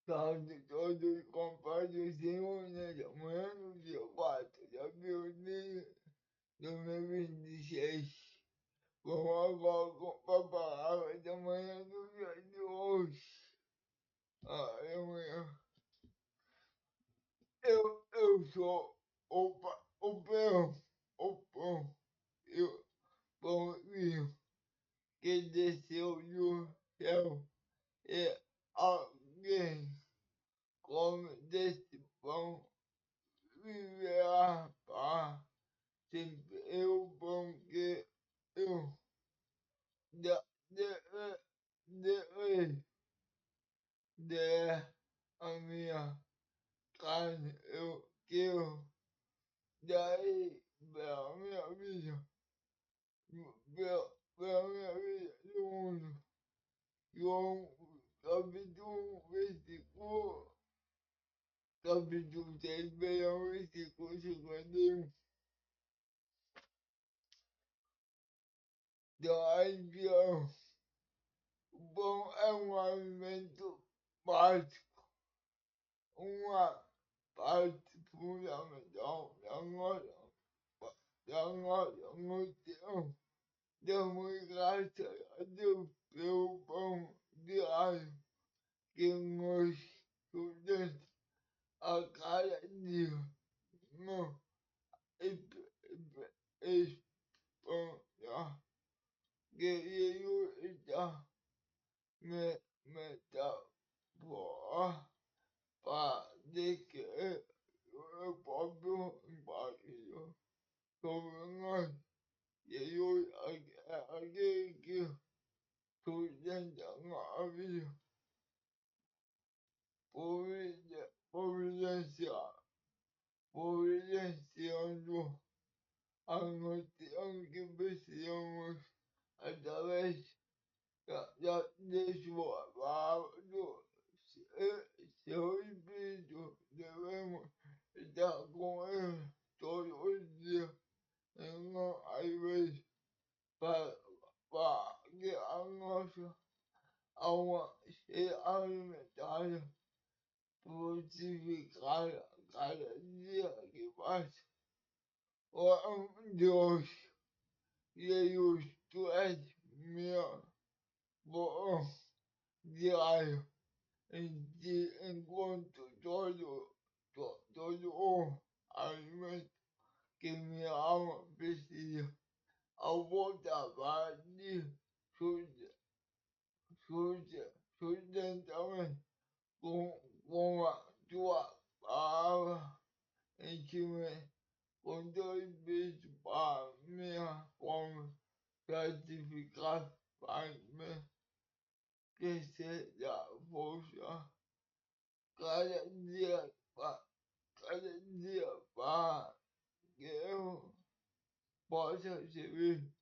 Salve todos compadecidos nessa manhã do dia 4 de abril de 2026. Vamos agora com a palavra da manhã do dia de hoje. Aleluia. Eu sou o pão e o pãozinho que desceu do céu e alguém come desse pão viverá para sempre. Eu pão que eu de, de, de a minha carne, eu quero daí pela minha vida, pela minha vida no mundo. João capítulo 1, capítulo 6, versículo 51. Da o pão é um alimento básico, uma parte fundamental da nossa nutrição. Damos graças a Deus pelo pão diário que nos sustenta a cada dia. Não espantar que Jesus está metáfora para que o próprio impacto sobre nós. Jesus é aquele que sustenta a nossa vida, providenciando a nutrição que precisamos através de sua palavra, do seu espírito. Devemos estar com ele todos os dias, e não às vezes, para que a nossa alma seja alimentada, frutificada cada dia que passa. Oh Deus, Jesus, tu és minha boa diária. Em ti encontro todo o alimento que minha alma precisa. Ao voltar para ti, sustentamento com a tua palavra, enche-me com dois beijos para minha fome gratificar, faz-me crescer da força cada dia, cada dia para que eu possa servir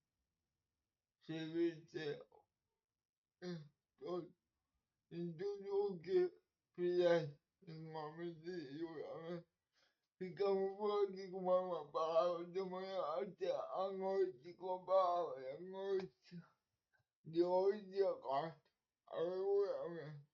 em em tudo o que fizer, em nome de Jesus. Amém. Ficamos por aqui com uma palavra de manhã até a noite com a palavra da noite de hoje, dia 4. Aleluia, amém.